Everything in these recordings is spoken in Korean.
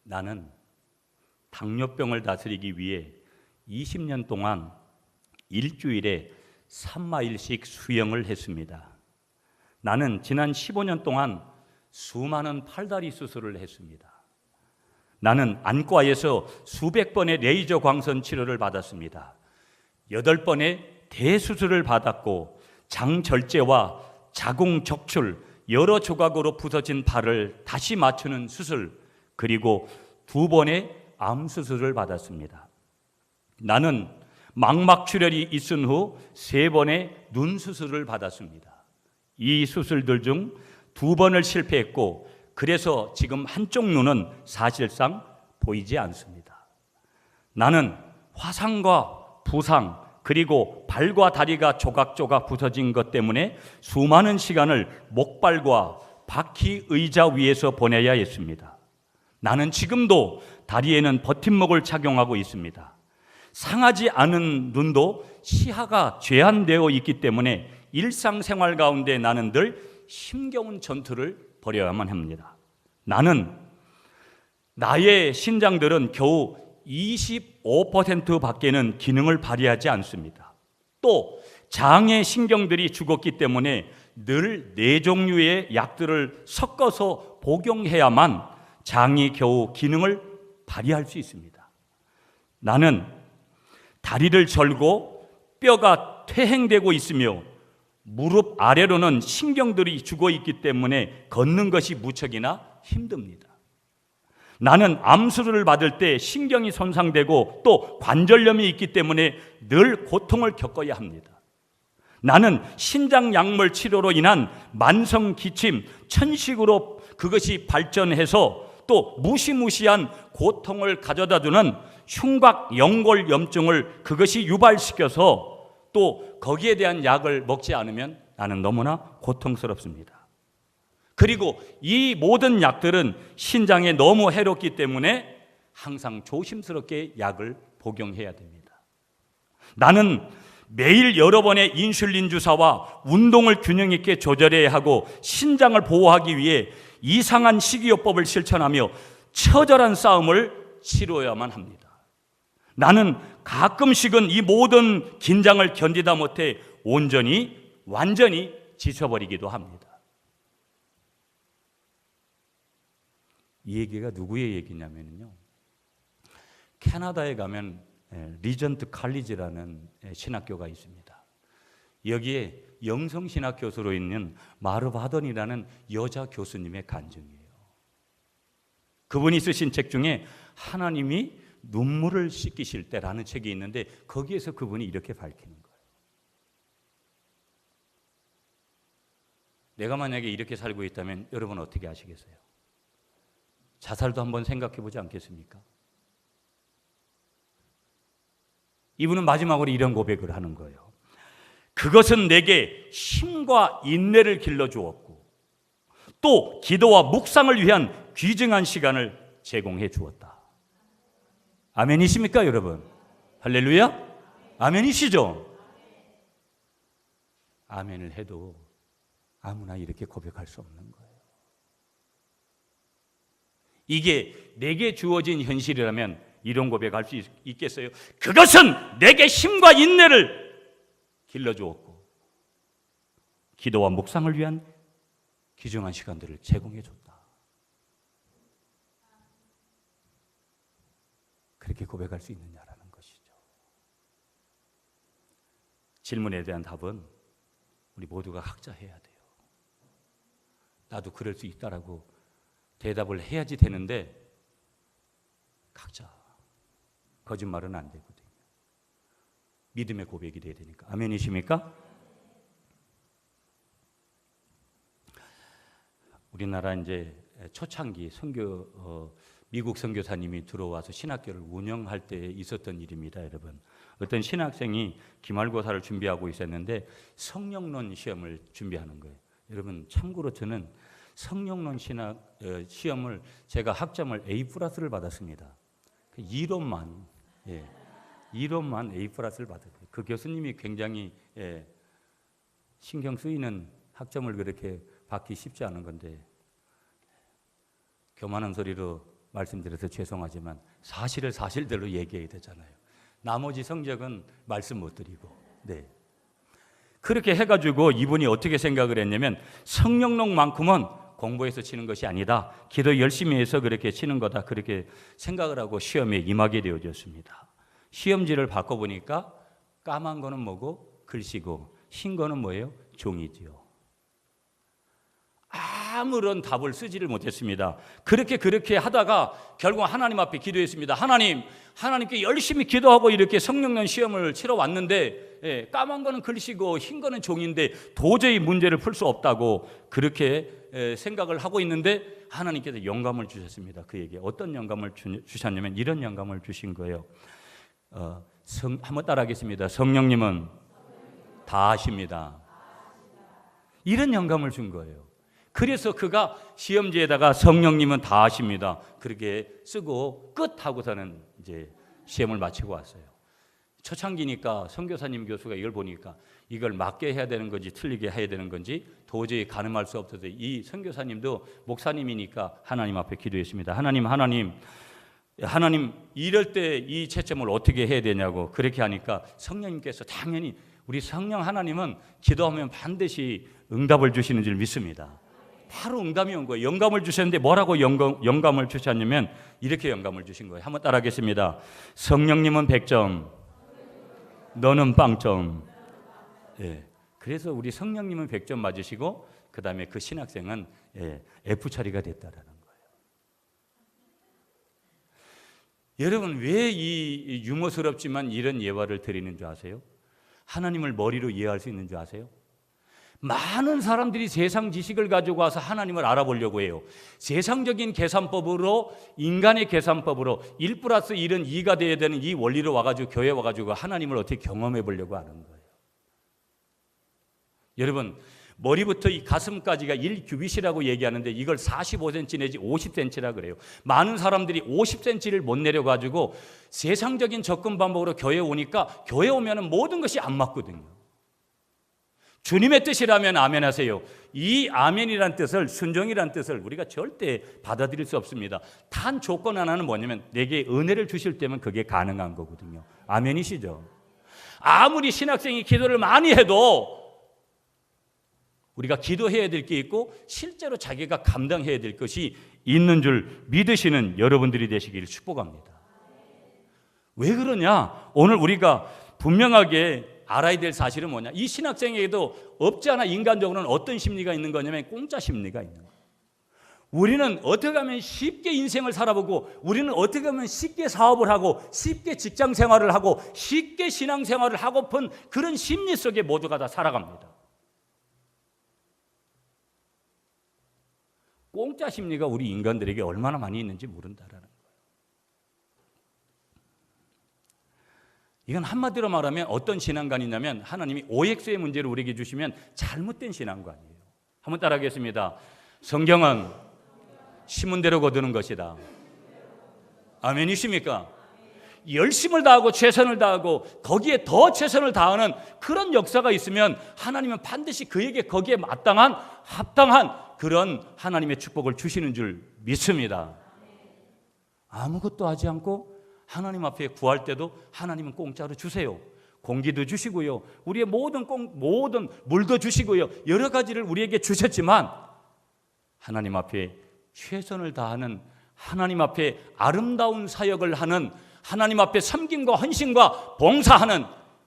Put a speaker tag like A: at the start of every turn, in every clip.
A: 나는 당뇨병을 다스리기 위해 20년 동안 일주일에 3마일씩 수영을 했습니다. 나는 지난 15년 동안 수많은 팔다리 수술을 했습니다. 나는 안과에서 수백 번의 레이저 광선 치료를 받았습니다. 8번의 대수술을 받았고 장절제와 자궁 적출, 여러 조각으로 부서진 발을 다시 맞추는 수술, 그리고 2번의 암 수술을 받았습니다. 나는 망막출혈이 있은 후 3번의 눈 수술을 받았습니다. 이 수술들 중 2번을 실패했고, 그래서 지금 한쪽 눈은 사실상 보이지 않습니다. 나는 화상과 부상, 그리고 발과 다리가 조각조각 부서진 것 때문에 수많은 시간을 목발과 바퀴 의자 위에서 보내야 했습니다. 나는 지금도 다리에는 버팀목을 착용하고 있습니다. 상하지 않은 눈도 시야가 제한되어 있기 때문에 일상생활 가운데 나는 늘 힘겨운 전투를 벌여야만 합니다. 나는 나의 신장들은 겨우 25%밖에는 기능을 발휘하지 않습니다. 또 장의 신경들이 죽었기 때문에 늘 4종류의 약들을 섞어서 복용해야만 장이 겨우 기능을 발휘할 수 있습니다. 나는 다리를 절고 뼈가 퇴행되고 있으며 무릎 아래로는 신경들이 죽어 있기 때문에 걷는 것이 무척이나 힘듭니다. 나는 암수술을 받을 때 신경이 손상되고 또 관절염이 있기 때문에 늘 고통을 겪어야 합니다. 나는 신장 약물 치료로 인한 만성 기침, 천식으로 그것이 발전해서 또 무시무시한 고통을 가져다 주는 흉곽 연골 염증을 그것이 유발시켜서 또 거기에 대한 약을 먹지 않으면 나는 너무나 고통스럽습니다. 그리고 이 모든 약들은 신장에 너무 해롭기 때문에 항상 조심스럽게 약을 복용해야 됩니다. 나는 매일 여러 번의 인슐린 주사와 운동을 균형 있게 조절해야 하고 신장을 보호하기 위해 이상한 식이요법을 실천하며 처절한 싸움을 치러야만 합니다. 나는 가끔씩은 이 모든 긴장을 견디다 못해 완전히 지쳐버리기도 합니다. 이 얘기가 누구의 얘기냐면요, 캐나다에 가면 리전트 칼리지라는 신학교가 있습니다. 여기에 영성신학 교수로 있는 마르 바던이라는 여자 교수님의 간증이에요. 그분이 쓰신 책 중에 하나님이 눈물을 씻기실 때라는 책이 있는데 거기에서 그분이 이렇게 밝히는 거예요. 내가 만약에 이렇게 살고 있다면 여러분 어떻게 하시겠어요? 자살도 한번 생각해 보지 않겠습니까? 이분은 마지막으로 이런 고백을 하는 거예요. 그것은 내게 힘과 인내를 길러주었고 또 기도와 묵상을 위한 귀중한 시간을 제공해 주었다. 아멘이십니까 여러분? 할렐루야? 아멘이시죠? 아멘을 해도 아무나 이렇게 고백할 수 없는 거예요. 이게 내게 주어진 현실이라면 이런 고백할 수 있겠어요? 그것은 내게 힘과 인내를 길러주었고 기도와 묵상을 위한 귀중한 시간들을 제공해 줬다. 그렇게 고백할 수 있느냐라는 것이죠. 질문에 대한 답은 우리 모두가 각자 해야 돼요. 나도 그럴 수 있다라고 대답을 해야지 되는데 각자 거짓말은 안 되거든요. 믿음의 고백이 돼야 되니까. 아멘이십니까? 우리나라 이제 초창기 미국 선교사님이 들어와서 신학교를 운영할 때 있었던 일입니다, 여러분. 어떤 신학생이 기말고사를 준비하고 있었는데 성령론 시험을 준비하는 거예요. 여러분 참고로 저는 성령론 시험을 제가 학점을 A+를 받았습니다. 이론만 A+를 받았어요. 그 교수님이 굉장히 신경 쓰이는 학점을 그렇게 받기 쉽지 않은 건데 교만한 소리로 말씀드려서 죄송하지만 사실을 사실대로 얘기해야 되잖아요. 나머지 성적은 말씀 못 드리고. 네. 그렇게 해가지고 이분이 어떻게 생각을 했냐면 성령론만큼은 공부해서 치는 것이 아니다. 기도 열심히 해서 그렇게 치는 거다. 그렇게 생각을 하고 시험에 임하게 되어졌습니다. 시험지를 바꿔보니까 까만 거는 뭐고? 글씨고, 흰 거는 뭐예요? 종이지요. 아무런 답을 쓰지를 못했습니다. 그렇게 하다가 결국 하나님 앞에 기도했습니다. 하나님께 열심히 기도하고 이렇게 성령론 시험을 치러 왔는데 까만 거는 글씨고 흰 거는 종인데 도저히 문제를 풀 수 없다고 그렇게 생각을 하고 있는데 하나님께서 영감을 주셨습니다. 그에게 어떤 영감을 주셨냐면 이런 영감을 주신 거예요. 한번 따라하겠습니다. 성령님은 다 아십니다. 이런 영감을 준 거예요. 그래서 그가 시험지에다가 성령님은 다 아십니다. 그렇게 쓰고 끝하고서는 이제 시험을 마치고 왔어요. 초창기니까 선교사님 교수가 이걸 보니까 이걸 맞게 해야 되는 건지 틀리게 해야 되는 건지 도저히 가늠할 수 없어서 이 선교사님도 목사님이니까 하나님 앞에 기도했습니다. 하나님 이럴 때 이 채점을 어떻게 해야 되냐고 그렇게 하니까 성령님께서 당연히 우리 성령 하나님은 기도하면 반드시 응답을 주시는 줄 믿습니다. 바로 응답이 온 거예요. 영감을 주셨는데 뭐라고 영감을 주셨냐면 이렇게 영감을 주신 거예요. 한번 따라하겠습니다. 성령님은 100점, 너는 빵점. 예. 그래서 우리 성령님은 100점 맞으시고 그 다음에 그 신학생은 F 처리가 됐다라는 거예요. 여러분 왜 이 유머스럽지만 이런 예화를 드리는 줄 아세요? 하나님을 머리로 이해할 수 있는 줄 아세요? 많은 사람들이 세상 지식을 가지고 와서 하나님을 알아보려고 해요. 세상적인 계산법으로 인간의 계산법으로 1 플러스 1은 2가 돼야 되는 이 원리로 와가지고 교회 와가지고 하나님을 어떻게 경험해 보려고 하는 거예요. 여러분 머리부터 이 가슴까지가 1규빗이라고 얘기하는데 이걸 45cm 내지 50cm라 그래요. 많은 사람들이 50cm를 못 내려가지고 세상적인 접근 방법으로 교회 오니까 교회 오면 모든 것이 안 맞거든요. 주님의 뜻이라면 아멘 하세요. 이 아멘이란 뜻을 순종이란 뜻을 우리가 절대 받아들일 수 없습니다. 단 조건 하나는 뭐냐면 내게 은혜를 주실 때면 그게 가능한 거거든요. 아멘이시죠? 아무리 신학생이 기도를 많이 해도 우리가 기도해야 될 게 있고 실제로 자기가 감당해야 될 것이 있는 줄 믿으시는 여러분들이 되시기를 축복합니다. 왜 그러냐? 오늘 우리가 분명하게 알아야 될 사실은 뭐냐? 이 신학생에게도 없지 않아 인간적으로는 어떤 심리가 있는 거냐면 공짜 심리가 있는 거예요. 우리는 어떻게 하면 쉽게 인생을 살아보고 우리는 어떻게 하면 쉽게 사업을 하고 쉽게 직장 생활을 하고 쉽게 신앙 생활을 하고픈 그런 심리 속에 모두가 다 살아갑니다. 공짜 심리가 우리 인간들에게 얼마나 많이 있는지 모른다라는 거예요. 이건 한마디로 말하면 어떤 신앙관이냐면 하나님이 OX의 문제를 우리에게 주시면 잘못된 신앙관이에요. 한번 따라하겠습니다. 성경은 심은 대로 거두는 것이다. 아멘이십니까? 열심을 다하고 최선을 다하고 거기에 더 최선을 다하는 그런 역사가 있으면 하나님은 반드시 그에게 거기에 마땅한 합당한 그런 하나님의 축복을 주시는 줄 믿습니다. 아무것도 하지 않고 하나님 앞에 구할 때도 하나님은 공짜로 주세요. 공기도 주시고요. 우리의 모든 물도 주시고요. 여러 가지를 우리에게 주셨지만 하나님 앞에 최선을 다하는 하나님 앞에 아름다운 사역을 하는 하나님 앞에 섬김과 헌신과 봉사하는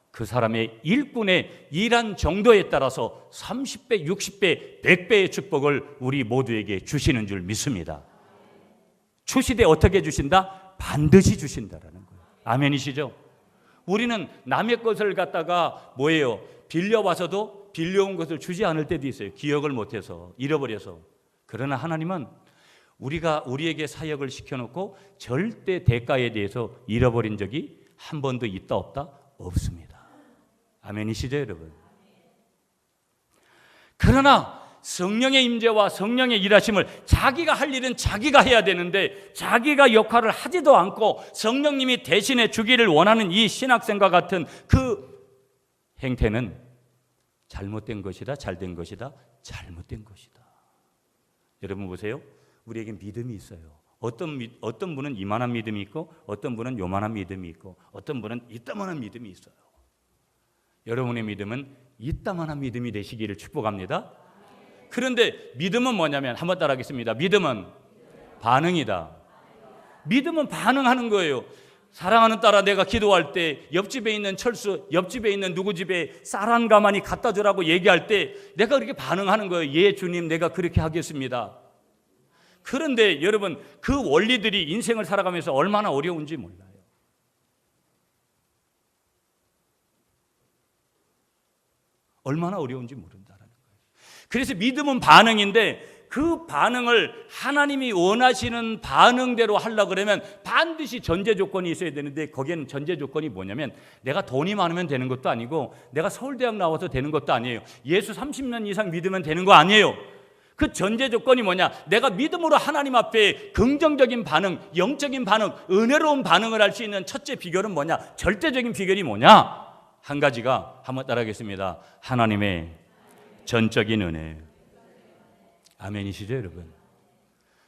A: 그 사람의 일꾼의 일한 정도에 따라서 30배, 60배, 100배의 축복을 우리 모두에게 주시는 줄 믿습니다. 주시되 어떻게 주신다? 반드시 주신다라는 거예요. 아멘이시죠? 우리는 남의 것을 갖다가 뭐예요? 빌려와서도 빌려온 것을 주지 않을 때도 있어요. 기억을 못해서 잃어버려서. 그러나 하나님은 우리가 우리에게 사역을 시켜놓고 절대 대가에 대해서 잃어버린 적이 한 번도 있다 없다? 없습니다. 아멘이시죠 여러분? 그러나 성령의 임재와 성령의 일하심을 자기가 할 일은 자기가 해야 되는데 자기가 역할을 하지도 않고 성령님이 대신해 주기를 원하는 이 신학생과 같은 그 행태는 잘못된 것이다, 잘된 것이다, 잘못된 것이다. 여러분 보세요. 우리에게 믿음이 있어요. 어떤 분은 이만한 믿음이 있고 어떤 분은 요만한 믿음이 있고 어떤 분은 이따만한 믿음이 있어요. 여러분의 믿음은 이따만한 믿음이 되시기를 축복합니다. 그런데 믿음은 뭐냐면 한번 따라하겠습니다. 믿음은 반응이다. 믿음은 반응하는 거예요. 사랑하는 딸아, 내가 기도할 때 옆집에 있는 철수, 옆집에 있는 누구 집에 쌀 한 가마니 갖다 주라고 얘기할 때 내가 그렇게 반응하는 거예요. 예 주님, 내가 그렇게 하겠습니다. 그런데 여러분, 그 원리들이 인생을 살아가면서 얼마나 어려운지 몰라요. 얼마나 어려운지 모른다라는 거예요. 그래서 믿음은 반응인데 그 반응을 하나님이 원하시는 반응대로 하려고 그러면 반드시 전제 조건이 있어야 되는데 거기에는 전제 조건이 뭐냐면 내가 돈이 많으면 되는 것도 아니고 내가 서울대학 나와서 되는 것도 아니에요. 예수 30년 이상 믿으면 되는 거 아니에요. 그 전제 조건이 뭐냐? 내가 믿음으로 하나님 앞에 긍정적인 반응, 영적인 반응, 은혜로운 반응을 할 수 있는 첫째 비결은 뭐냐? 절대적인 비결이 뭐냐? 한 가지가 한번 따라하겠습니다. 하나님의 전적인 은혜. 아멘이시죠, 여러분?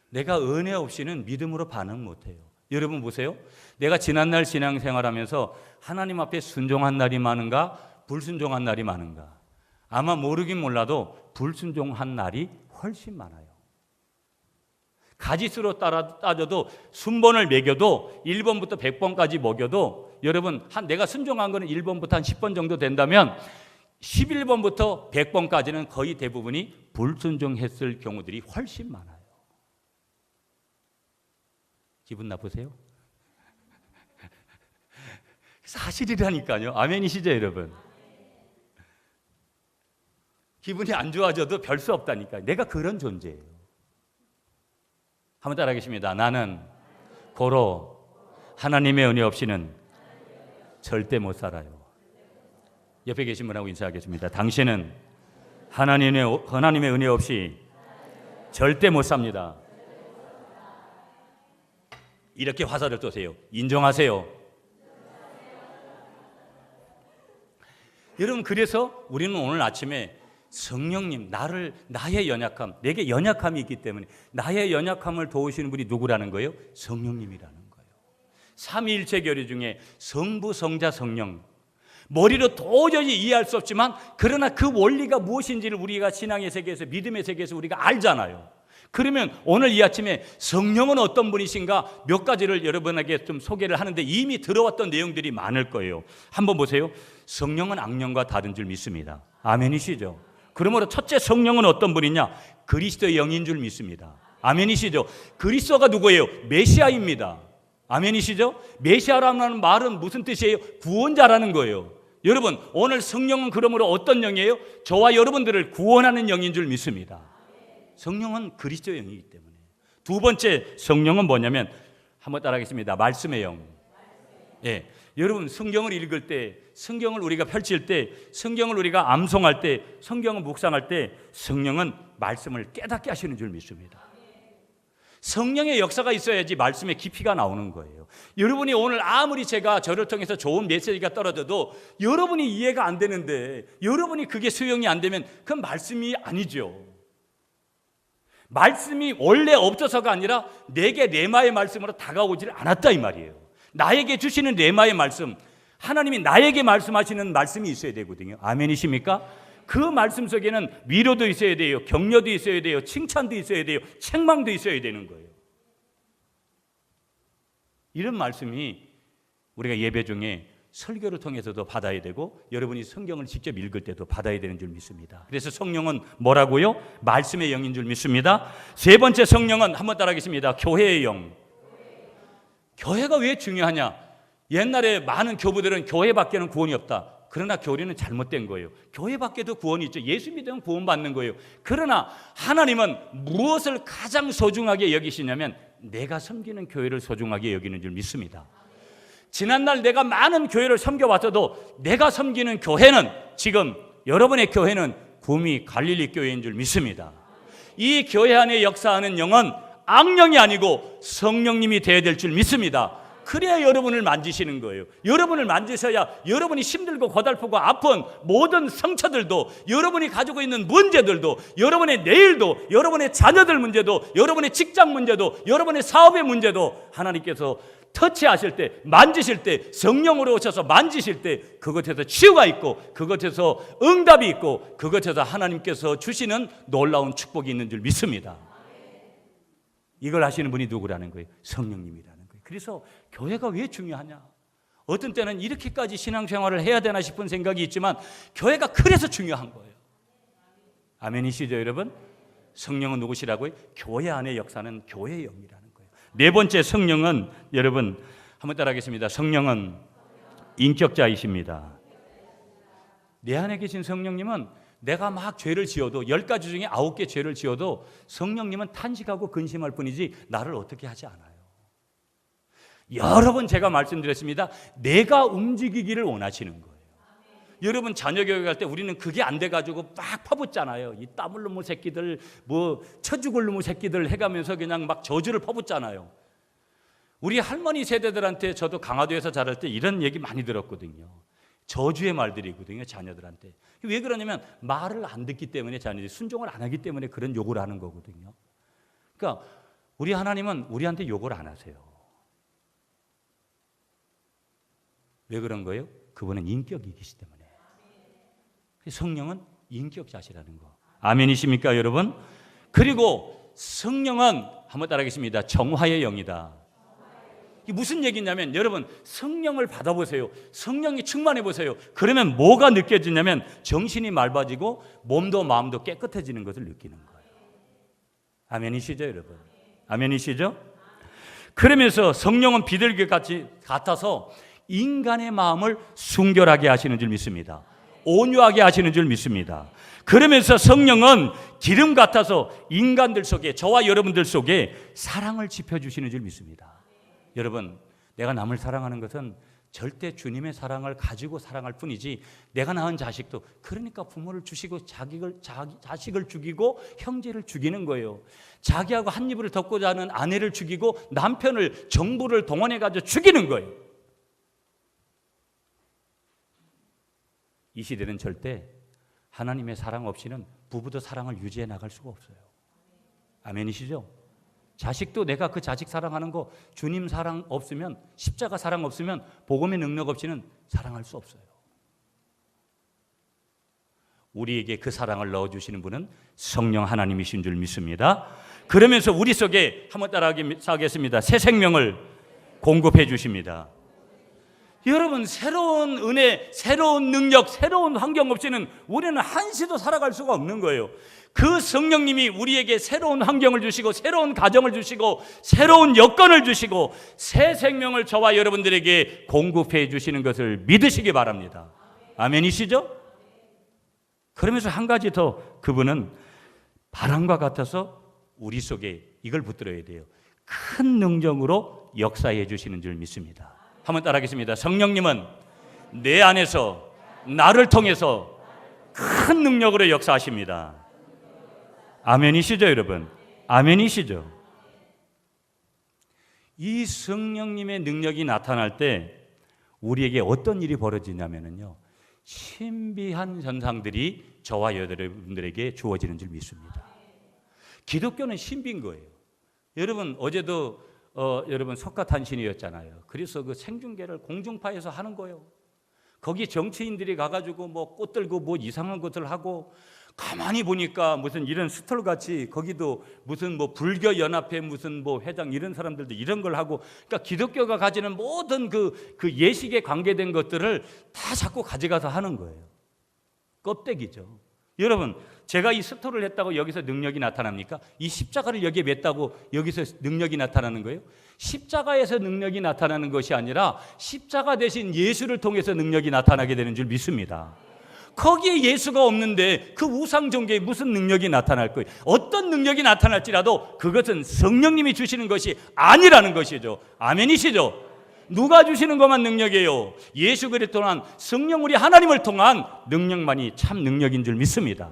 A: 내가 은혜 없이는 믿음으로 반응 못해요. 여러분 보세요. 내가 지난날 신앙생활하면서 하나님 앞에 순종한 날이 많은가, 불순종한 날이 많은가? 아마 모르긴 몰라도 불순종한 날이 훨씬 많아요. 가지수로 따져도 순번을 매겨도 1번부터 100번까지 먹여도 여러분 내가 순종한 거는 1번부터 한 10번 정도 된다면 11번부터 100번까지는 거의 대부분이 불순종했을 경우들이 훨씬 많아요. 기분 나쁘세요? 사실이라니까요. 아멘이시죠, 여러분? 기분이 안 좋아져도 별 수 없다니까요. 내가 그런 존재예요. 한번 따라하겠습니다. 나는 고로 하나님의 은혜 없이는 절대 못 살아요. 옆에 계신 분하고 인사하겠습니다. 당신은 하나님의 은혜 없이 절대 못 삽니다. 이렇게 화살을 쏘세요. 인정하세요. 여러분, 그래서 우리는 오늘 아침에 성령님, 나의 연약함, 내게 연약함이 있기 때문에 나의 연약함을 도우시는 분이 누구라는 거예요? 성령님이라는 거예요. 삼위일체 교리 중에 성부, 성자, 성령, 머리로 도저히 이해할 수 없지만 그러나 그 원리가 무엇인지를 우리가 신앙의 세계에서, 믿음의 세계에서 우리가 알잖아요. 그러면 오늘 이 아침에 성령은 어떤 분이신가 몇 가지를 여러분에게 좀 소개를 하는데 이미 들어왔던 내용들이 많을 거예요. 한번 보세요. 성령은 악령과 다른 줄 믿습니다. 아멘이시죠? 그러므로 첫째, 성령은 어떤 분이냐? 그리스도의 영인 줄 믿습니다. 아멘이시죠? 그리스도가 누구예요? 메시아입니다. 아멘이시죠? 메시아라는 말은 무슨 뜻이에요? 구원자라는 거예요. 여러분, 오늘 성령은 그러므로 어떤 영이에요? 저와 여러분들을 구원하는 영인 줄 믿습니다. 성령은 그리스도의 영이기 때문에. 두 번째, 성령은 뭐냐면 한번 따라하겠습니다. 말씀의 영. 예. 여러분, 성경을 읽을 때, 성경을 우리가 펼칠 때, 성경을 우리가 암송할 때, 성경을 묵상할 때 성령은 말씀을 깨닫게 하시는 줄 믿습니다. 성령의 역사가 있어야지 말씀의 깊이가 나오는 거예요. 여러분이 오늘 아무리 제가 저를 통해서 좋은 메시지가 떨어져도 여러분이 이해가 안 되는데, 여러분이 그게 수용이 안 되면 그건 말씀이 아니죠. 말씀이 원래 없어서가 아니라 내게 레마의 말씀으로 다가오질 않았다 이 말이에요. 나에게 주시는 레마의 말씀, 하나님이 나에게 말씀하시는 말씀이 있어야 되거든요. 아멘이십니까? 그 말씀 속에는 위로도 있어야 돼요. 격려도 있어야 돼요. 칭찬도 있어야 돼요. 책망도 있어야 되는 거예요. 이런 말씀이 우리가 예배 중에 설교를 통해서도 받아야 되고 여러분이 성경을 직접 읽을 때도 받아야 되는 줄 믿습니다. 그래서 성령은 뭐라고요? 말씀의 영인 줄 믿습니다. 세 번째, 성령은 한번 따라하겠습니다. 교회의 영. 교회가 왜 중요하냐? 옛날에 많은 교부들은 교회밖에는 구원이 없다. 그러나 교리는 잘못된 거예요. 교회밖에도 구원이 있죠. 예수 믿으면 구원받는 거예요. 그러나 하나님은 무엇을 가장 소중하게 여기시냐면 내가 섬기는 교회를 소중하게 여기는 줄 믿습니다. 지난날 내가 많은 교회를 섬겨왔어도 내가 섬기는 교회는, 지금 여러분의 교회는 구미 갈릴리 교회인 줄 믿습니다. 이 교회 안에 역사하는 영은 악령이 아니고 성령님이 되어야 될 줄 믿습니다. 그래야 여러분을 만지시는 거예요. 여러분을 만지셔야 여러분이 힘들고 고달프고 아픈 모든 상처들도, 여러분이 가지고 있는 문제들도, 여러분의 내일도, 여러분의 자녀들 문제도, 여러분의 직장 문제도, 여러분의 사업의 문제도 하나님께서 터치하실 때, 만지실 때, 성령으로 오셔서 만지실 때 그것에서 치유가 있고, 그것에서 응답이 있고, 그것에서 하나님께서 주시는 놀라운 축복이 있는 줄 믿습니다. 이걸 하시는 분이 누구라는 거예요? 성령님이라는 거예요. 그래서 교회가 왜 중요하냐? 어떤 때는 이렇게까지 신앙생활을 해야 되나 싶은 생각이 있지만 교회가 그래서 중요한 거예요. 아멘이시죠, 여러분? 성령은 누구시라고요? 교회 안의 역사는 교회의 영이라는 거예요. 네 번째, 성령은, 여러분 한번 따라하겠습니다. 성령은 인격자이십니다. 내 안에 계신 성령님은 내가 막 죄를 지어도 10가지 중에 9개 죄를 지어도 성령님은 탄식하고 근심할 뿐이지 나를 어떻게 하지 않아요. 여러 번 제가 말씀드렸습니다. 내가 움직이기를 원하시는 거예요. 여러분 자녀 교육할 때 우리는 그게 안 돼가지고 막 퍼붓잖아요. 이 땀을 놈의 새끼들, 뭐 쳐죽을 놈의 새끼들 해가면서 그냥 막 저주를 퍼붓잖아요. 우리 할머니 세대들한테 저도 강화도에서 자랄 때 이런 얘기 많이 들었거든요. 저주의 말들이거든요, 자녀들한테. 왜 그러냐면 말을 안 듣기 때문에, 자녀들이 순종을 안 하기 때문에 그런 욕을 하는 거거든요. 그러니까 우리 하나님은 우리한테 욕을 안 하세요. 왜 그런 거예요? 그분은 인격이기 때문에. 성령은 인격자시라는 거. 아멘이십니까, 여러분? 그리고 성령은 한번 따라하겠습니다. 정화의 영이다. 이게 무슨 얘기냐면, 여러분 성령을 받아보세요. 성령이 충만해 보세요. 그러면 뭐가 느껴지냐면 정신이 맑아지고 몸도 마음도 깨끗해지는 것을 느끼는 거예요. 아멘이시죠, 여러분? 아멘이시죠? 그러면서 성령은 비둘기 같아서 인간의 마음을 순결하게 하시는 줄 믿습니다. 온유하게 하시는 줄 믿습니다. 그러면서 성령은 기름 같아서 인간들 속에, 저와 여러분들 속에 사랑을 지펴주시는 줄 믿습니다. 여러분, 내가 남을 사랑하는 것은 절대 주님의 사랑을 가지고 사랑할 뿐이지, 내가 낳은 자식도, 그러니까 부모를 죽이고 자식을 죽이고 형제를 죽이는 거예요. 자기하고 한 이불을 덮고자 하는 아내를 죽이고 남편을, 정부를 동원해가지고 죽이는 거예요. 이 시대는 절대 하나님의 사랑 없이는 부부도 사랑을 유지해 나갈 수가 없어요. 아멘이시죠? 자식도 내가 그 자식 사랑하는 거, 주님 사랑 없으면, 십자가 사랑 없으면, 복음의 능력 없이는 사랑할 수 없어요. 우리에게 그 사랑을 넣어주시는 분은 성령 하나님이신 줄 믿습니다. 그러면서 우리 속에, 한번 따라하겠습니다. 새 생명을 공급해 주십니다. 여러분, 새로운 은혜, 새로운 능력, 새로운 환경 없이는 우리는 한시도 살아갈 수가 없는 거예요. 그 성령님이 우리에게 새로운 환경을 주시고, 새로운 가정을 주시고, 새로운 여건을 주시고, 새 생명을 저와 여러분들에게 공급해 주시는 것을 믿으시기 바랍니다. 아멘이시죠? 그러면서 한 가지 더, 그분은 바람과 같아서 우리 속에 이걸 붙들어야 돼요. 큰 능력으로 역사해 주시는 줄 믿습니다. 한번 따라하겠습니다. 성령님은 내 안에서 나를 통해서 큰 능력으로 역사하십니다. 아멘이시죠, 여러분? 아멘이시죠? 이 성령님의 능력이 나타날 때 우리에게 어떤 일이 벌어지냐면요, 신비한 현상들이 저와 여러분들에게 주어지는 줄 믿습니다. 기독교는 신비인 거예요. 여러분, 어제도 여러분 석가탄신이었잖아요. 그래서 그 생중계를 공중파에서 하는 거예요. 거기 정치인들이 가가지고 뭐 꽃 들고 뭐 이상한 것을 하고, 가만히 보니까 무슨 이런 스톨같이 거기도 무슨 뭐 불교 연합회 무슨 뭐 회장 이런 사람들도 이런 걸 하고, 그러니까 기독교가 가지는 모든 그 예식에 관계된 것들을 다 자꾸 가져가서 하는 거예요. 껍데기죠. 여러분, 제가 이 스토를 했다고 여기서 능력이 나타납니까? 이 십자가를 여기에 맸다고 여기서 능력이 나타나는 거예요? 십자가에서 능력이 나타나는 것이 아니라 십자가 대신 예수를 통해서 능력이 나타나게 되는 줄 믿습니다. 거기에 예수가 없는데 그 우상 종교에 무슨 능력이 나타날 거예요? 어떤 능력이 나타날지라도 그것은 성령님이 주시는 것이 아니라는 것이죠. 아멘이시죠? 누가 주시는 것만 능력이에요? 예수 그리스도 통한 성령, 우리 하나님을 통한 능력만이 참 능력인 줄 믿습니다.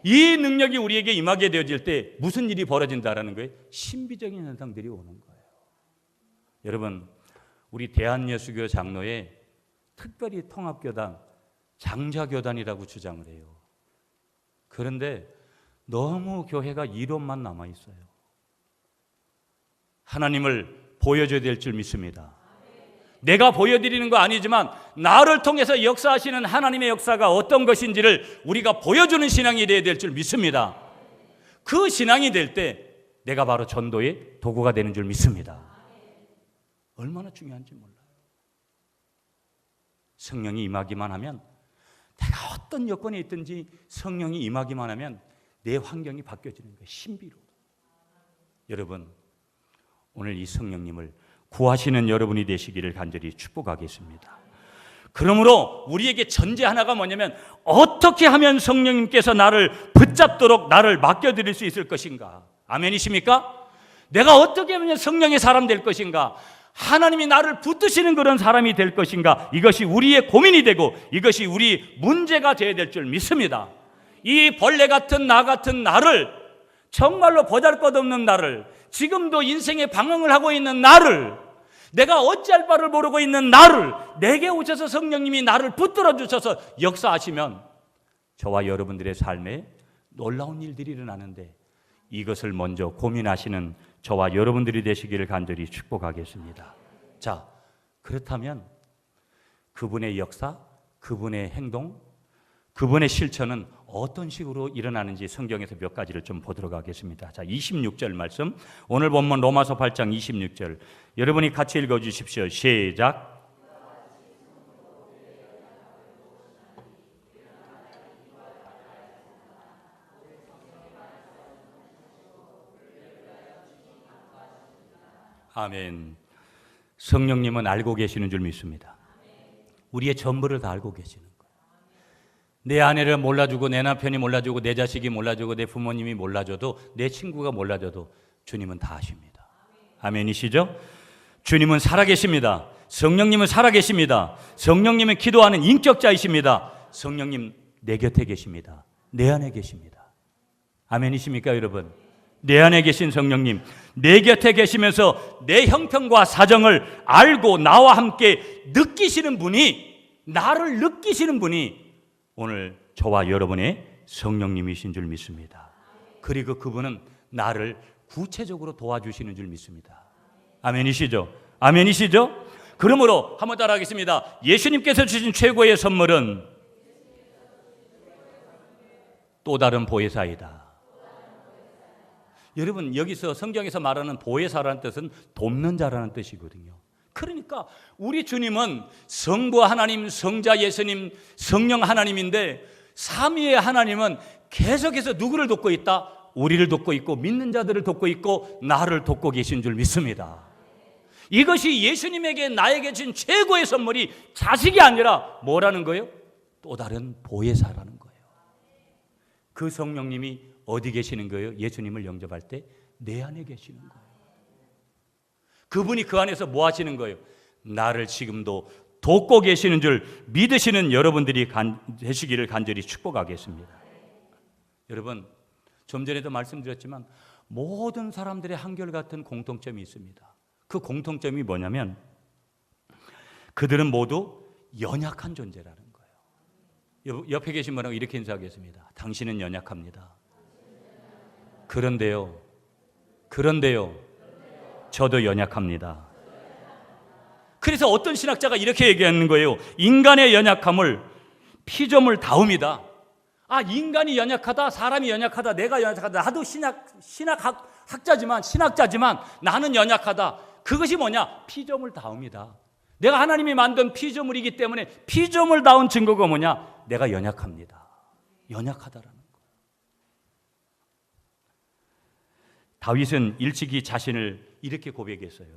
A: 이 능력이 우리에게 임하게 되어질 때 무슨 일이 벌어진다라는 거예요? 신비적인 현상들이 오는 거예요. 여러분, 우리 대한예수교 장로회 특별히 통합교단 장자교단이라고 주장을 해요. 그런데 너무 교회가 이론만 남아 있어요. 하나님을 보여줘야 될 줄 믿습니다. 내가 보여드리는 거 아니지만 나를 통해서 역사하시는 하나님의 역사가 어떤 것인지를 우리가 보여주는 신앙이 되어야 될 줄 믿습니다. 그 신앙이 될 때 내가 바로 전도의 도구가 되는 줄 믿습니다. 얼마나 중요한지 몰라요. 성령이 임하기만 하면, 내가 어떤 여건에 있든지 성령이 임하기만 하면 내 환경이 바뀌어지는 거예요. 신비로. 여러분, 오늘 이 성령님을 구하시는 여러분이 되시기를 간절히 축복하겠습니다. 그러므로 우리에게 전제 하나가 뭐냐면, 어떻게 하면 성령님께서 나를 붙잡도록 나를 맡겨드릴 수 있을 것인가? 아멘이십니까? 내가 어떻게 하면 성령의 사람 될 것인가? 하나님이 나를 붙드시는 그런 사람이 될 것인가? 이것이 우리의 고민이 되고 이것이 우리 문제가 되어야 될 줄 믿습니다. 이 벌레 같은 나 같은 나를, 정말로 보잘것없는 나를, 지금도 인생의 방황을 하고 있는 나를, 내가 어찌할 바를 모르고 있는 나를 내게 오셔서 성령님이 나를 붙들어 주셔서 역사하시면 저와 여러분들의 삶에 놀라운 일들이 일어나는데, 이것을 먼저 고민하시는 저와 여러분들이 되시기를 간절히 축복하겠습니다. 자, 그렇다면 그분의 역사, 그분의 행동, 그분의 실천은 어떤 식으로 일어나는지 성경에서 몇 가지를 좀 보도록 하겠습니다. 자, 26절 말씀, 오늘 본문 로마서 8장 26절 여러분이 같이 읽어주십시오. 시작. 아멘. 성령님은 알고 계시는 줄 믿습니다. 우리의 전부를 다 알고 계시는 거예요. 내 아내를 몰라주고, 내 남편이 몰라주고, 내 자식이 몰라주고, 내 부모님이 몰라줘도, 내 친구가 몰라줘도 주님은 다 아십니다. 아멘이시죠? 주님은 살아계십니다. 성령님은 살아계십니다. 성령님은 기도하는 인격자이십니다. 성령님 내 곁에 계십니다. 내 안에 계십니다. 아멘이십니까 여러분? 내 안에 계신 성령님, 내 곁에 계시면서 내 형편과 사정을 알고 나와 함께 느끼시는 분이, 나를 느끼시는 분이 오늘 저와 여러분의 성령님이신 줄 믿습니다. 그리고 그분은 나를 구체적으로 도와주시는 줄 믿습니다. 아멘이시죠? 아멘이시죠? 그러므로 한번 따라하겠습니다. 예수님께서 주신 최고의 선물은 또 다른 보혜사이다. 여러분, 여기서 성경에서 말하는 보혜사라는 뜻은 돕는 자라는 뜻이거든요. 그러니까 우리 주님은 성부 하나님, 성자 예수님, 성령 하나님인데, 삼위의 하나님은 계속해서 누구를 돕고 있다? 우리를 돕고 있고, 믿는 자들을 돕고 있고, 나를 돕고 계신 줄 믿습니다. 이것이 예수님에게 나에게 준 최고의 선물이 자식이 아니라 뭐라는 거예요? 또 다른 보혜사라는 거예요. 그 성령님이 어디 계시는 거예요? 예수님을 영접할 때 내 안에 계시는 거예요. 그분이 그 안에서 뭐 하시는 거예요? 나를 지금도 돕고 계시는 줄 믿으시는 여러분들이 되시기를 간절히 축복하겠습니다. 여러분, 좀 전에도 말씀드렸지만 모든 사람들의 한결같은 공통점이 있습니다. 그 공통점이 뭐냐면 그들은 모두 연약한 존재라는 거예요. 옆에 계신 분하고 이렇게 인사하겠습니다. 당신은 연약합니다. 그런데요, 저도 연약합니다. 그래서 어떤 신학자가 이렇게 얘기하는 거예요. 인간의 연약함을 피조물 다움이다. 아, 인간이 연약하다, 사람이 연약하다, 내가 연약하다. 나도 신학자지만 나는 연약하다. 그것이 뭐냐? 피조물 다움이다. 내가 하나님이 만든 피조물이기 때문에 피조물다운 증거가 뭐냐? 내가 연약합니다. 연약하다라는 거예요. 다윗은 일찍이 자신을 이렇게 고백했어요.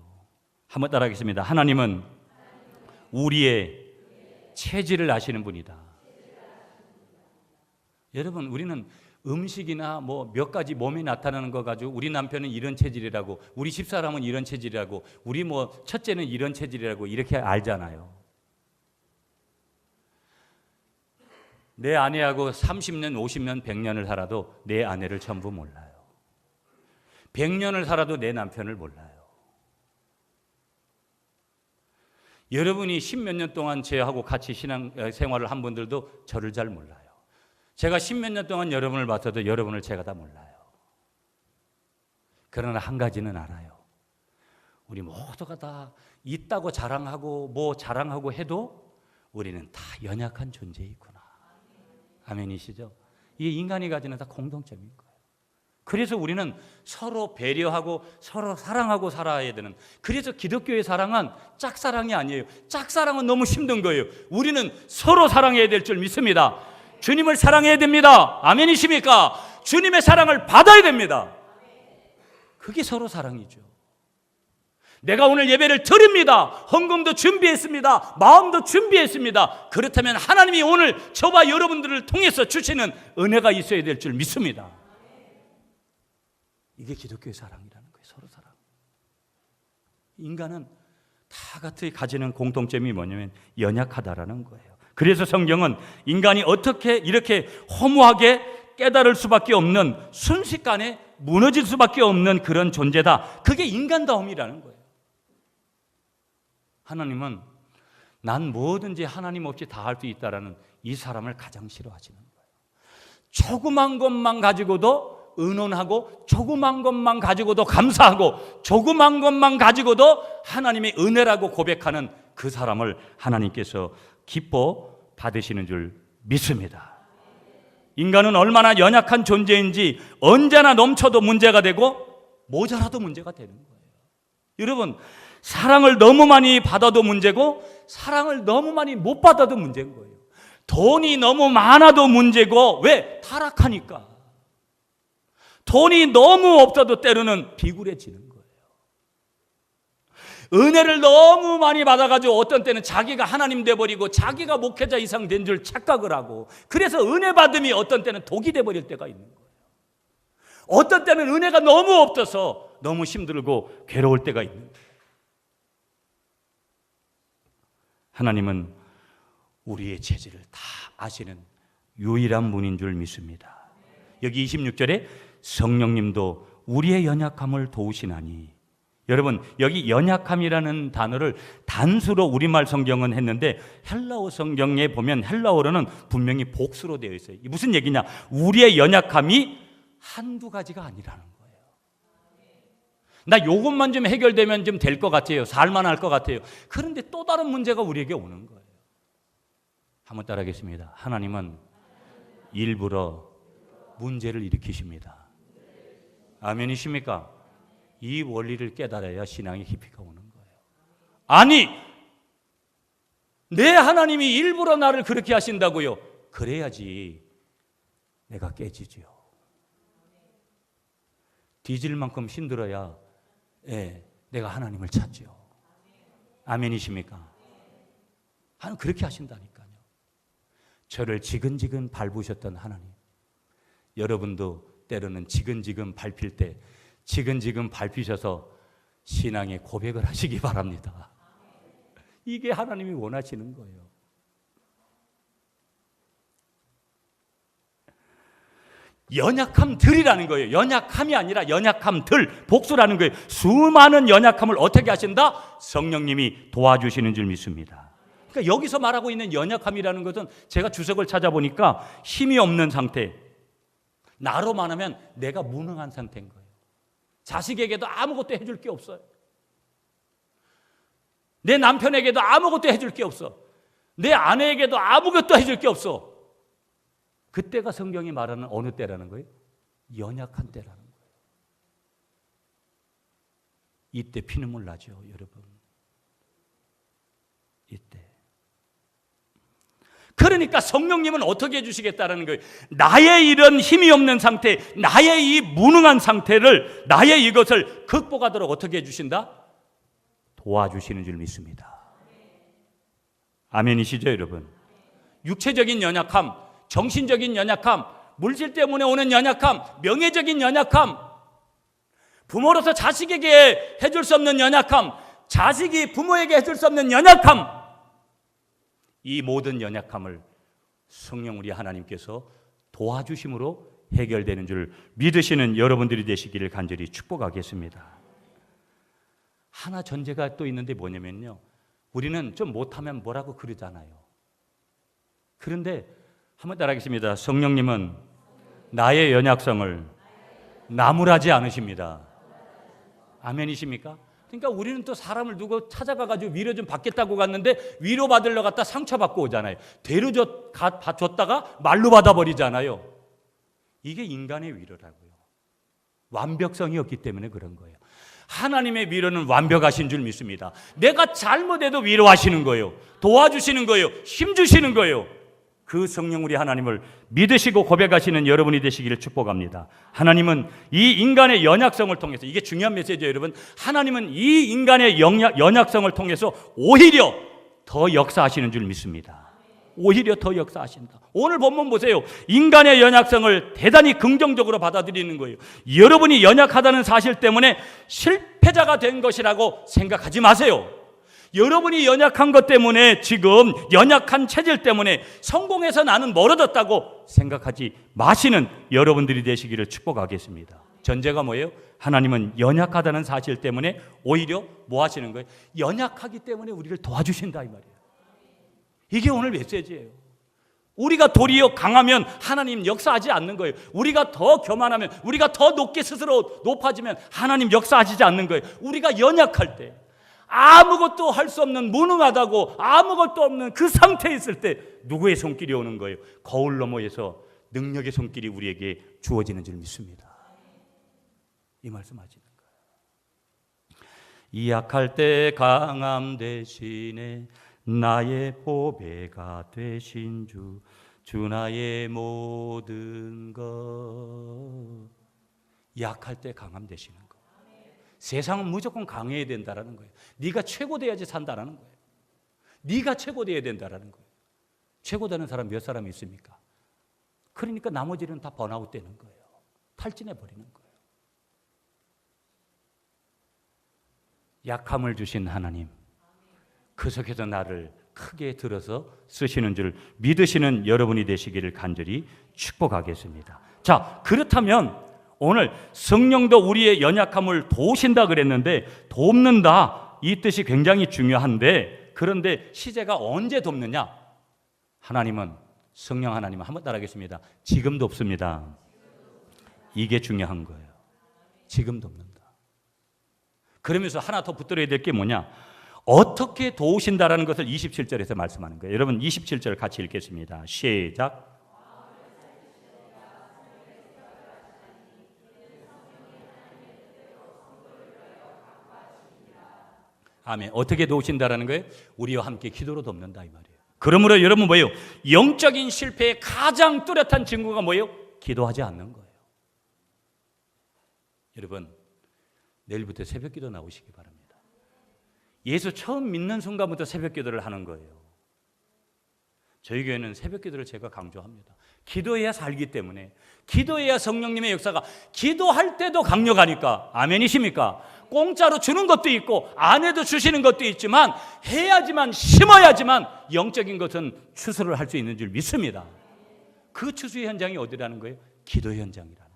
A: 한번 따라하겠습니다. 하나님은 우리의 체질을 아시는 분이다. 여러분, 우리는 음식이나 뭐 몇 가지 몸에 나타나는 거 가지고 우리 남편은 이런 체질이라고, 우리 집사람은 이런 체질이라고, 우리 뭐 첫째는 이런 체질이라고 이렇게 알잖아요. 내 아내하고 30년, 50년, 100년을 살아도 내 아내를 전부 몰라요. 100년을 살아도 내 남편을 몰라요. 여러분이 10몇 년 동안 저하고 같이 신앙 생활을 한 분들도 저를 잘 몰라요. 제가 10몇 년 동안 여러분을 봤어도 여러분을 제가 다 몰라요. 그러나 한 가지는 알아요. 우리 모두가 다 있다고 자랑하고 뭐 자랑하고 해도 우리는 다 연약한 존재이구나. 아멘이시죠? 이게 인간이 가지는 다 공통점인 거예요. 그래서 우리는 서로 배려하고 서로 사랑하고 살아야 되는, 그래서 기독교의 사랑은 짝사랑이 아니에요. 짝사랑은 너무 힘든 거예요. 우리는 서로 사랑해야 될 줄 믿습니다. 주님을 사랑해야 됩니다. 아멘이십니까? 주님의 사랑을 받아야 됩니다. 그게 서로 사랑이죠. 내가 오늘 예배를 드립니다. 헌금도 준비했습니다. 마음도 준비했습니다. 그렇다면 하나님이 오늘 저와 여러분들을 통해서 주시는 은혜가 있어야 될 줄 믿습니다. 이게 기독교의 사랑이라는 거예요. 서로 사랑. 인간은 다 같이 가지는 공통점이 뭐냐면 연약하다라는 거예요. 그래서 성경은 인간이 어떻게 이렇게 허무하게 깨달을 수밖에 없는, 순식간에 무너질 수밖에 없는 그런 존재다. 그게 인간다움이라는 거예요. 하나님은 난 뭐든지 하나님 없이 다 할 수 있다라는 이 사람을 가장 싫어하시는 거예요. 조그만 것만 가지고도 의논하고, 조그만 것만 가지고도 감사하고, 조그만 것만 가지고도 하나님의 은혜라고 고백하는 그 사람을 하나님께서 기뻐 받으시는 줄 믿습니다. 인간은 얼마나 연약한 존재인지 언제나 넘쳐도 문제가 되고 모자라도 문제가 되는 거예요. 여러분, 사랑을 너무 많이 받아도 문제고 사랑을 너무 많이 못 받아도 문제인 거예요. 돈이 너무 많아도 문제고, 왜? 타락하니까. 돈이 너무 없어도 때로는 비굴해지는 거예요. 은혜를 너무 많이 받아가지고 어떤 때는 자기가 하나님 돼버리고 자기가 목회자 이상 된 줄 착각을 하고, 그래서 은혜 받음이 어떤 때는 독이 돼버릴 때가 있는 거예요. 어떤 때는 은혜가 너무 없어서 너무 힘들고 괴로울 때가 있는 거예요. 하나님은 우리의 죄질을 다 아시는 유일한 분인 줄 믿습니다. 여기 26절에 성령님도 우리의 연약함을 도우시나니, 여러분 여기 연약함이라는 단어를 단수로 우리말 성경은 했는데 헬라어 성경에 보면 헬라어로는 분명히 복수로 되어 있어요. 이게 무슨 얘기냐? 우리의 연약함이 한두 가지가 아니라는 거예요. 나 요것만 좀 해결되면 좀 될 것 같아요. 살만할 것 같아요. 그런데 또 다른 문제가 우리에게 오는 거예요. 한번 따라하겠습니다. 하나님은 일부러 문제를 일으키십니다. 아멘이십니까? 이 원리를 깨달아야 신앙의 깊이가 오는 거예요. 아니, 내 하나님이 일부러 나를 그렇게 하신다고요? 그래야지 내가 깨지죠. 뒤질 만큼 힘들어야 내가 하나님을 찾죠. 아멘이십니까? 하나님 그렇게 하신다니까요. 저를 지근지근 밟으셨던 하나님, 여러분도 때로는 지근지근 밟힐 때 지근지근 밟히셔서 신앙의 고백을 하시기 바랍니다. 이게 하나님이 원하시는 거예요. 연약함들이라는 거예요. 연약함이 아니라 연약함들, 복수라는 거예요. 수많은 연약함을 어떻게 하신다? 성령님이 도와주시는 줄 믿습니다. 그러니까 여기서 말하고 있는 연약함이라는 것은 제가 주석을 찾아보니까 힘이 없는 상태, 나로 말하면 내가 무능한 상태인 거예요. 자식에게도 아무것도 해줄 게 없어요. 내 남편에게도 아무것도 해줄 게 없어. 내 아내에게도 아무것도 해줄 게 없어. 그때가 성경이 말하는 어느 때라는 거예요? 연약한 때라는 거예요. 이때 피눈물 나죠, 여러분. 이때. 그러니까 성령님은 어떻게 해주시겠다라는 거예요. 나의 이런 힘이 없는 상태, 나의 이 무능한 상태를, 나의 이것을 극복하도록 어떻게 해주신다? 도와주시는 줄 믿습니다. 아멘이시죠, 여러분? 육체적인 연약함, 정신적인 연약함, 물질 때문에 오는 연약함, 명예적인 연약함, 부모로서 자식에게 해줄 수 없는 연약함, 자식이 부모에게 해줄 수 없는 연약함, 이 모든 연약함을 성령 우리 하나님께서 도와주심으로 해결되는 줄 믿으시는 여러분들이 되시기를 간절히 축복하겠습니다. 하나 전제가 또 있는데 뭐냐면요, 우리는 좀 못하면 뭐라고 그러잖아요. 그런데 한번 따라하겠습니다. 성령님은 나의 연약성을 나무라지 않으십니다. 아멘이십니까? 그러니까 우리는 또 사람을 누구 찾아가가지고 위로 좀 받겠다고 갔는데 위로 받으러 갔다 상처받고 오잖아요. 대로 줬다가 말로 받아버리잖아요. 이게 인간의 위로라고요. 완벽성이 없기 때문에 그런 거예요. 하나님의 위로는 완벽하신 줄 믿습니다. 내가 잘못해도 위로하시는 거예요. 도와주시는 거예요. 힘주시는 거예요. 그 성령 우리 하나님을 믿으시고 고백하시는 여러분이 되시기를 축복합니다. 하나님은 이 인간의 연약성을 통해서, 이게 중요한 메시지예요, 여러분. 하나님은 이 인간의 연약성을 통해서 오히려 더 역사하시는 줄 믿습니다. 오히려 더 역사하신다. 오늘 본문 보세요. 인간의 연약성을 대단히 긍정적으로 받아들이는 거예요. 여러분이 연약하다는 사실 때문에 실패자가 된 것이라고 생각하지 마세요. 여러분이 연약한 것 때문에, 지금 연약한 체질 때문에 성공해서 나는 멀어졌다고 생각하지 마시는 여러분들이 되시기를 축복하겠습니다. 전제가 뭐예요? 하나님은 연약하다는 사실 때문에 오히려 뭐 하시는 거예요? 연약하기 때문에 우리를 도와주신다 이 말이에요. 이게 오늘 메시지예요. 우리가 도리어 강하면 하나님 역사하지 않는 거예요. 우리가 더 교만하면, 우리가 더 높게 스스로 높아지면 하나님 역사하시지 않는 거예요. 우리가 연약할 때, 아무것도 할 수 없는, 무능하다고 아무것도 없는 그 상태에 있을 때 누구의 손길이 오는 거예요? 거울 너머에서 능력의 손길이 우리에게 주어지는 줄 믿습니다. 이 말씀하시는 거예요. 이 약할 때 강함 대신에 나의 보배가 되신 주 나의 모든 것. 약할 때 강함 되시는 것. 세상은 무조건 강해야 된다라는 거예요. 네가 최고 돼야지 산다라는 거예요. 네가 최고 돼야 된다라는 거예요. 최고 되는 사람 몇 사람이 있습니까? 그러니까 나머지는 다 번아웃 되는 거예요. 탈진해 버리는 거예요. 약함을 주신 하나님, 그 속에서 나를 크게 들어서 쓰시는 줄 믿으시는 여러분이 되시기를 간절히 축복하겠습니다. 자, 그렇다면 오늘 성령도 우리의 연약함을 도우신다 그랬는데, 돕는다 이 뜻이 굉장히 중요한데, 그런데 시제가 언제 돕느냐? 하나님은, 성령 하나님은, 한번 따라하겠습니다. 지금 돕습니다. 이게 중요한 거예요. 지금 돕는다. 그러면서 하나 더 붙들어야 될 게 뭐냐? 어떻게 도우신다라는 것을 27절에서 말씀하는 거예요. 여러분 27절 같이 읽겠습니다. 시작. 아멘. 어떻게 도우신다라는 거예요? 우리와 함께 기도로 돕는다 이 말이에요. 그러므로 여러분 뭐예요? 영적인 실패의 가장 뚜렷한 증거가 뭐예요? 기도하지 않는 거예요. 여러분 내일부터 새벽 기도 나오시기 바랍니다. 예수 처음 믿는 순간부터 새벽 기도를 하는 거예요. 저희 교회는 새벽 기도를 제가 강조합니다. 기도해야 살기 때문에, 기도해야 성령님의 역사가, 기도할 때도 강력하니까. 아멘이십니까? 공짜로 주는 것도 있고 안 해도 주시는 것도 있지만, 해야지만, 심어야지만 영적인 것은 추수를 할 수 있는 줄 믿습니다. 그 추수의 현장이 어디라는 거예요? 기도 현장이라는 거예요.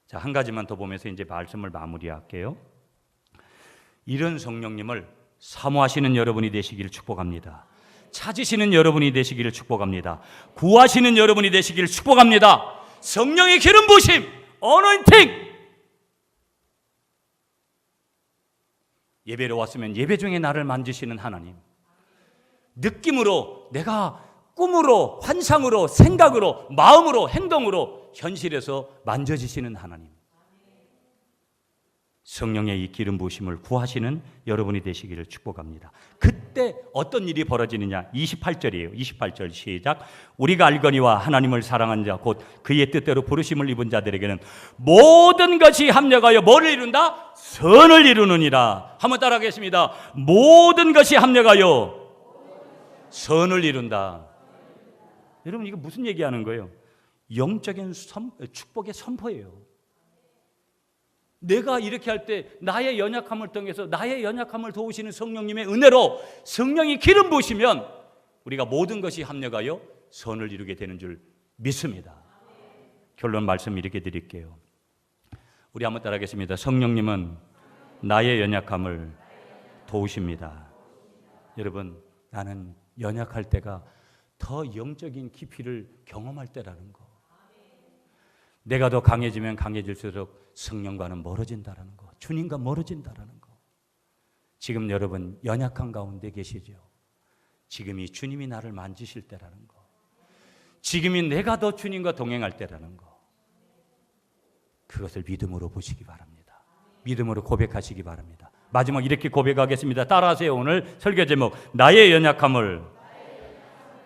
A: 자, 한 가지만 더 보면서 이제 말씀을 마무리할게요. 이런 성령님을 사모하시는 여러분이 되시기를 축복합니다. 찾으시는 여러분이 되시기를 축복합니다. 구하시는 여러분이 되시기를 축복합니다. 성령의 기름 부으심, 어노인팅. 예배로 왔으면 예배 중에 나를 만지시는 하나님, 느낌으로, 내가 꿈으로, 환상으로, 생각으로, 마음으로, 행동으로, 현실에서 만져지시는 하나님, 성령의 이 기름 부으심을 구하시는 여러분이 되시기를 축복합니다. 그때 어떤 일이 벌어지느냐? 28절이에요. 28절 시작. 우리가 알거니와 하나님을 사랑한 자 곧 그의 뜻대로 부르심을 입은 자들에게는 모든 것이 합력하여 뭐를 이룬다? 선을 이루느니라. 한번 따라하겠습니다. 모든 것이 합력하여 선을 이룬다. 여러분 이거 무슨 얘기하는 거예요? 영적인 축복의 선포예요. 내가 이렇게 할 때 나의 연약함을 통해서 나의 연약함을 도우시는 성령님의 은혜로 성령이 기름 부으시면 우리가 모든 것이 합력하여 선을 이루게 되는 줄 믿습니다. 결론 말씀 이렇게 드릴게요. 우리 한번 따라하겠습니다. 성령님은 나의 연약함을 도우십니다. 여러분, 나는 연약할 때가 더 영적인 깊이를 경험할 때라는 거. 내가 더 강해지면 강해질수록 성령과는 멀어진다는 거. 주님과 멀어진다는 거. 지금 여러분 연약한 가운데 계시죠? 지금이 주님이 나를 만지실 때라는 거. 지금이 내가 더 주님과 동행할 때라는 거. 그것을 믿음으로 보시기 바랍니다. 믿음으로 고백하시기 바랍니다. 마지막 이렇게 고백하겠습니다. 따라하세요. 오늘 설교 제목, 나의 연약함을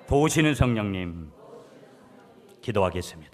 A: 도우시는 성령님. 기도하겠습니다.